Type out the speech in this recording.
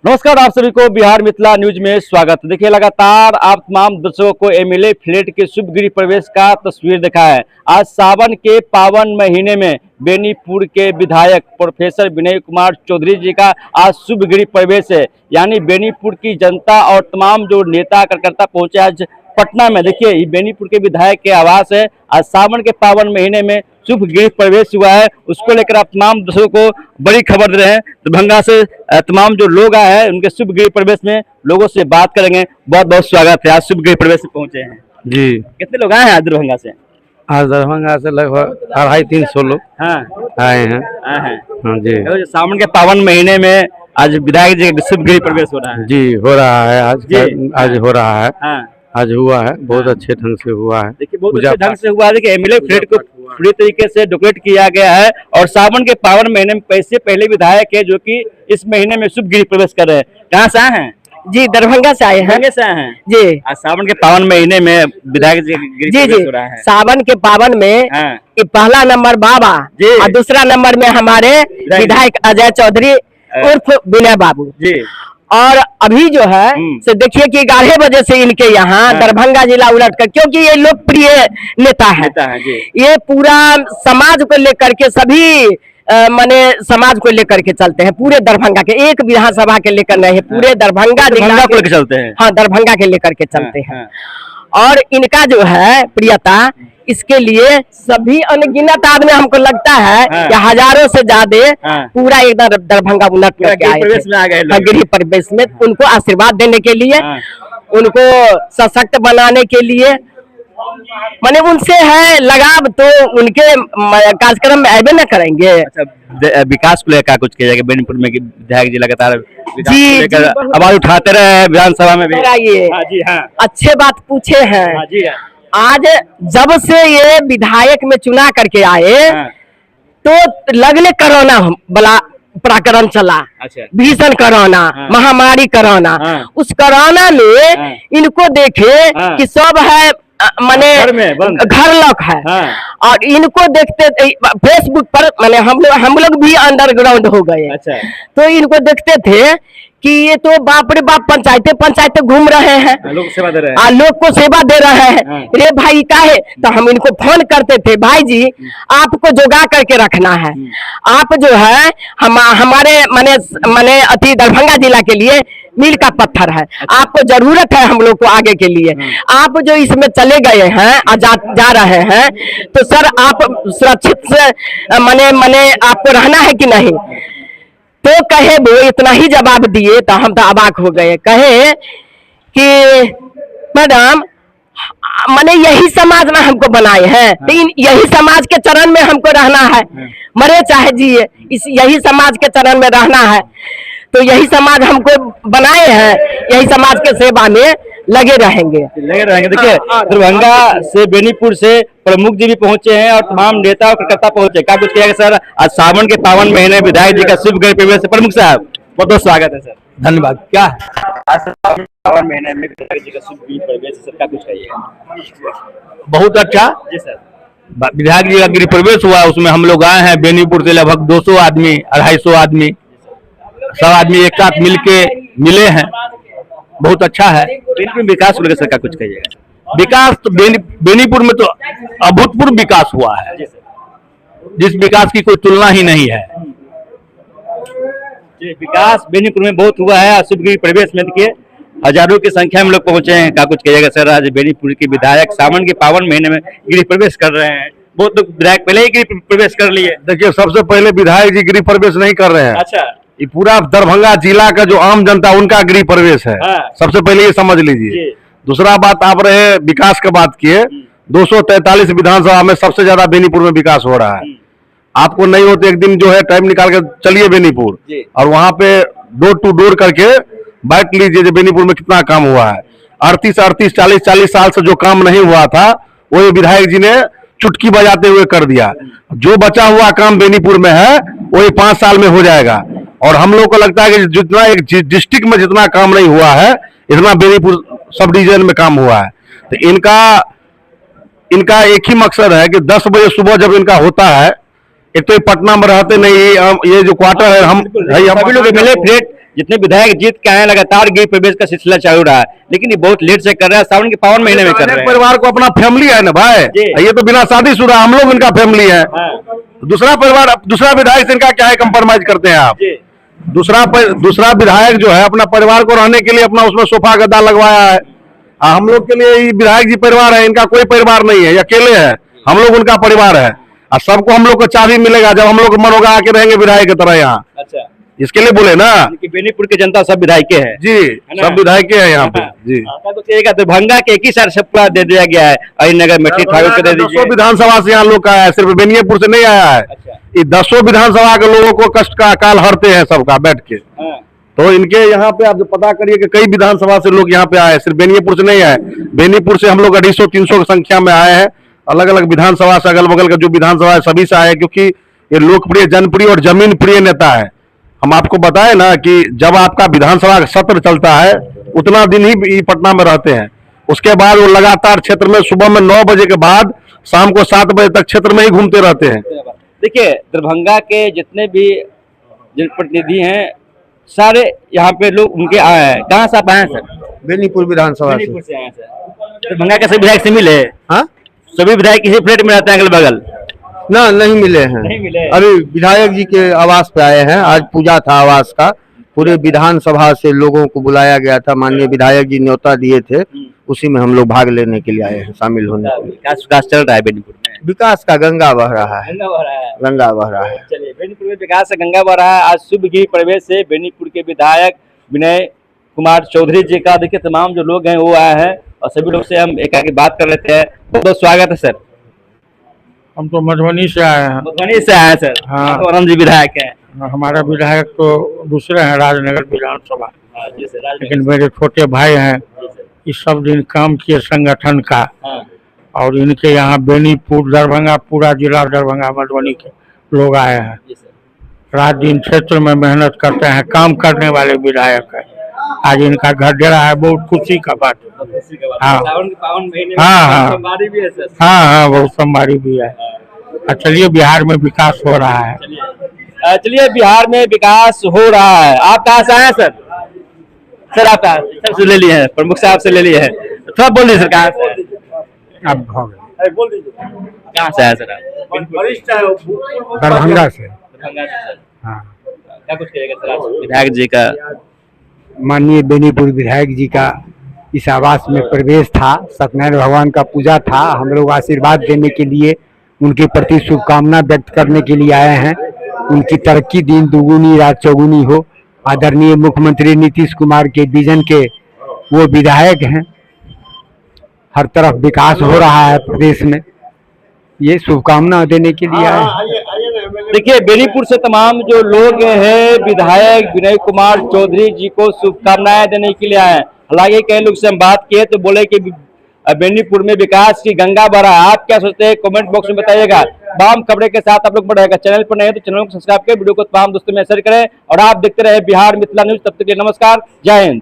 नमस्कार, आप सभी को बिहार मिथिला न्यूज में स्वागत। देखिए, लगातार आप तमाम दर्शकों को एमएलए फ्लैट के शुभ गृह प्रवेश का तस्वीर दिखा है। आज सावन के पावन महीने में बेनीपुर के विधायक प्रोफेसर विनय कुमार चौधरी जी का आज शुभ गृह प्रवेश है। यानी बेनीपुर की जनता और तमाम जो नेता कार्यकर्ता पहुंचे आज पटना में। देखिए, ये बेनीपुर के विधायक के आवास है। आज सावन के पावन महीने में शुभ गृह प्रवेश हुआ है, उसको लेकर आप तमाम दर्शकों को बड़ी खबर दे रहे हैं। दरभंगा से तमाम जो लोग आए हैं उनके शुभ गृह प्रवेश में लोगों से बात करेंगे। बहुत बहुत स्वागत है, आज शुभ गृह प्रवेश में पहुंचे हैं जी। कितने लोग आए हैं आज दरभंगा से? आज दरभंगा से लगभग 250-300 लोग आए हैं। हाँ जी। सावन के पावन महीने में आज विधायक जी का शुभ गृह प्रवेश हो रहा है जी, हो रहा है आज हो रहा है। आज हुआ है, बहुत अच्छे ढंग से हुआ है। देखिए, बहुत अच्छे ढंग से हुआ है। देखिए, एमएलए फ्लैट को पूरी तरीके से डेकोरेट किया गया है और सावन के पावन महीने में पैसे पहले विधायक है जो कि इस महीने में शुभ गृह प्रवेश कर रहे हैं। कहाँ से आए हैं? जी, दरभंगा से आए हैं। जी, आज सावन के पावन महीने में विधायक जी गृह प्रवेश हो रहा है। सावन के पावन में पहला नंबर बाबा और दूसरा नंबर में हमारे विधायक अजय चौधरी उर्फ विनय बाबू जी। और अभी जो है से देखिए कि 11 बजे से इनके यहाँ दरभंगा जिला उलटकर, क्योंकि ये लोकप्रिय नेता है ये पूरा समाज को लेकर के सभी माने समाज को लेकर के चलते हैं। पूरे दरभंगा के, एक विधानसभा के लेकर नहीं, पूरे दरभंगा जिला को लेकर चलते हैं। हाँ, दरभंगा के लेकर के चलते हैं। और इनका जो है प्रियता, इसके लिए सभी अनगिनत आदमी, हमको लगता है कि हजारों से ज्यादा पूरा एकदम दरभंगा उलट करके आए थे गृह प्रवेश में। उनको आशीर्वाद देने के लिए, उनको सशक्त बनाने के लिए, माने उनसे है लगाव, तो उनके कार्यक्रम में ऐबे न करेंगे। अच्छा, विकास को लेकर कुछ किया जाएगा बेनीपुर में? विधायक जी लगातार जी आवाज उठाते रहे विधानसभा में भी। अच्छे बात पूछे हैं। आज जब से ये विधायक में चुना करके आए तो लगले कोरोना वाला प्रकरण चला। भीषण कोरोना, महामारी कोरोना। उस कोरोना में इनको देखे कि सब है माने घर लॉक है। और इनको देखते फेसबुक पर माने हम लोग भी अंडरग्राउंड हो गए। तो इनको देखते थे कि ये तो बाप रे बाप पंचायतें घूम रहे हैं, लोग को सेवा दे रहे हैं। रे भाई का है, तो हम इनको फोन करते थे, भाई जी आपको जोगा करके रखना है। आप जो है हमारे माने अति दरभंगा जिला के लिए मील का पत्थर है। आपको जरूरत है हम लोग को आगे के लिए। आप जो इसमें चले गए हैं जा रहे हैं, तो सर आप सुरक्षित से माने आपको रहना है कि नहीं? तो कहे वो इतना ही जवाब दिए तो हम तो अबाक हो गए। कहे कि मैडम माने यही समाज में हमको बनाए हैं, लेकिन यही समाज के चरण में हमको रहना है, मरे चाहे जिए, यही समाज के चरण में रहना है। तो यही समाज हमको बनाए हैं, यही समाज के सेवा में लगे रहेंगे। देखिए, दरभंगा से बेनीपुर से प्रमुख जी भी पहुंचे हैं और तमाम नेता और कार्यकर्ता पहुंचे। क्या कुछ किया सर? आज सावन के पावन महीने विधायक जी का शुभ गृह प्रवेश। प्रमुख साहब, बहुत बहुत स्वागत है सर। धन्यवाद। क्या आज सावन के पावन महीने में विधायक जी का शुभ गृह प्रवेश सर, क्या कुछ कहिएगा? बहुत अच्छा जी सर। विधायक जी का गृह प्रवेश हुआ, उसमें हम लोग आए हैं बेनीपुर से लगभग 200 आदमी, 250 आदमी, सब आदमी एक साथ मिले हैं। बहुत अच्छा है। विकास को लेकर सर क्या कुछ कहिएगा? विकास तो बेनीपुर में तो अभूतपूर्व विकास हुआ है, जिस विकास की कोई तुलना ही नहीं है। विकास बेनीपुर में बहुत हुआ है। शुभ गृह प्रवेश में देखिए हजारों की संख्या में लोग पहुंचे हैं। क्या कुछ कहिएगा सर? आज बेनीपुर के विधायक सावन के पावन महीने में गृह प्रवेश कर रहे हैं। बहुत लोग विधायक पहले ही गृह प्रवेश कर लिए। देखिए, सबसे पहले विधायक जी गृह प्रवेश नहीं कर रहे हैं। अच्छा, ये पूरा दरभंगा जिला का जो आम जनता उनका गृह प्रवेश है। सबसे पहले ये समझ लीजिए। दूसरा बात, आप रहे विकास की बात किए, 243 विधानसभा में सबसे ज्यादा बेनीपुर में विकास हो रहा है। आपको नहीं होते एक दिन जो है टाइम निकाल के चलिए बेनीपुर और वहां पे डोर टू डोर करके बैठ लीजिए बेनीपुर में कितना काम हुआ है। 38 40 साल से जो काम नहीं हुआ था वो ये विधायक जी ने चुटकी बजाते हुए कर दिया। जो बचा हुआ काम बेनीपुर में है वो ये 5 साल में हो जाएगा। और हम लोग को लगता है कि जितना एक डिस्ट्रिक्ट में जितना काम नहीं हुआ है, इतना बेनीपुर सब डिवीजन में काम हुआ है। तो इनका एक ही मकसद है कि 10 बजे सुबह जब इनका होता है, एक तो पटना में रहते नहीं, ये जो क्वार्टर है हम सभी लोग मिले फ्लैट जितने विधायक जीत के आए हैं, लगातार गृह प्रवेश का सिलसिला चालू रहा है, लेकिन ये बहुत लेट से कर रहा है, सावन के पावन महीने में कर रहे हैं। परिवार को अपना फैमिली है ना भाई, ये तो बिना शादीशुदा, हम लोग इनका फैमिली है। दूसरा परिवार, दूसरा विधायक से इनका क्या है, कंप्रोमाइज करते हैं आप। दूसरा विधायक जो है अपना परिवार को रहने के लिए अपना उसमें सोफा गद्दा लगवाया है। हम लोग के लिए ये विधायक जी परिवार है, इनका कोई परिवार नहीं है, ये अकेले है, हम लोग उनका परिवार है। और सबको हम लोग को चाबी मिलेगा जब हम लोग मन होगा आके रहेंगे विधायक की तरह यहाँ। अच्छा, इसके लिए बोले ना कि बेनीपुर की जनता सब विधायक है जी, सब विधायक है यहाँ पे जी। दरभंगा के एक ही साल सबका दे दिया गया है, अहिनगर में ठाकुर को दे दीजिए। 10 विधानसभा से यहाँ लोग का आया है, सिर्फ बेनीपुर से नहीं आया है। ये 10 विधानसभा के लोगों को कष्ट का अकाल हरते हैं सबका बैठ के। तो इनके यहाँ पे आप जो पता करिए कि कई विधानसभा से लोग यहाँ पे आए, सिर्फ बेनीपुर से नहीं आए। बेनीपुर से हम लोग 250-300 की संख्या में आए हैं, अलग अलग विधानसभा से, अगल बगल का जो विधानसभा है सभी से आए, क्योंकि ये लोकप्रिय, जनप्रिय और जमीन प्रिय नेता है। हम आपको बताए ना कि जब आपका विधानसभा का सत्र चलता है उतना दिन ही पटना में रहते हैं, उसके बाद वो लगातार क्षेत्र में सुबह में 9 बजे के बाद शाम को 7 बजे तक क्षेत्र में ही घूमते रहते हैं। देखिए, दरभंगा के जितने भी जनप्रतिनिधि हैं सारे यहाँ पे लोग उनके आए हैं। कहाँ से आप आए हैं सर? बेनीपुर विधानसभा से आए हैं सर। दरभंगा के सभी विधायक से मिले? हाँ, सभी विधायक किसी फ्लैट में रहते हैं अगल बगल? ना, नहीं मिले हैं, नहीं मिले। अभी विधायक जी के आवास पे आए हैं, आज पूजा था आवास का, पूरे विधानसभा से लोगों को बुलाया गया था, माननीय विधायक जी न्योता दिए थे, उसी में हम लोग भाग लेने के लिए आए हैं, शामिल होने के लिए। विकास चल रहा है बेनीपुर में? विकास का गंगा बह रहा है, गंगा बह रहा है। चलिए, बेनीपुर में विकास का गंगा बह रहा है। आज शुभ गृह प्रवेश से बेनीपुर के विधायक विनय कुमार चौधरी जी का देखिए तमाम जो लोग हैं वो आए हैं, और सभी लोग से हम एक आगे बात कर लेते हैं। बहुत स्वागत है सर। हम तो मधुबनी से आए हैं। मधुबनी से आए हैं सर? हाँ, तो जी विधायक है। हमारा विधायक तो दूसरे हैं, राजनगर विधानसभा, लेकिन मेरे छोटे भाई हैं, इस सब दिन काम किए संगठन का। और इनके यहाँ बेनीपुर, दरभंगा, पूरा जिला दरभंगा मधुबनी के लोग आए हैं। रात दिन क्षेत्र में मेहनत करते हैं, काम करने वाले विधायक है। आज इनका घर डेरा है, बहुत खुशी का बात है। हाँ हाँ, बहुत सोमवारी भी है। चलिए, बिहार में विकास हो रहा है। चलिए, बिहार में विकास हो रहा है। आप कहाँ से आए सर? सर आप सबसे ले लिए हैं, प्रमुख साहब से ले लिए हैं, थोड़ा बोल दीजिए सर। कहाँ से? अब बोल दीजिए, कहाँ से आए सर आप? दरभंगा से। हाँ, क्या कुछ कहेगा सर विधायक जी का? माननीय बेनीपुर विधायक जी का इस आवास में प्रवेश था, सत्यनारायण भगवान का पूजा था। हम लोग आशीर्वाद देने के लिए, उनके प्रति शुभकामना व्यक्त करने के लिए आए हैं। उनकी तरक्की दिन दुगुनी रात चौगुनी हो। आदरणीय मुख्यमंत्री नीतीश कुमार के विजन के वो विधायक हैं, हर तरफ विकास हो रहा है प्रदेश में, ये शुभकामना देने के लिए आए हैं। देखिए, बेनीपुर से तमाम जो लोग हैं विधायक विनय कुमार चौधरी जी को शुभकामनाएं देने के लिए आए हैं। हालांकि कई लोग से हम बात किए तो बोले कि बेनीपुर में विकास की गंगा बह रहा है। आप क्या सोचते हैं, कमेंट बॉक्स में बताइएगा। तमाम खबरें के साथ आप लोग बढ़ेगा। चैनल पर नहीं है तो चैनल को सब्सक्राइब करें, वीडियो को तमाम दोस्तों में शेयर करें, और आप देखते रहे बिहार मिथिला न्यूज। तब तक के लिए नमस्कार, जय हिंद।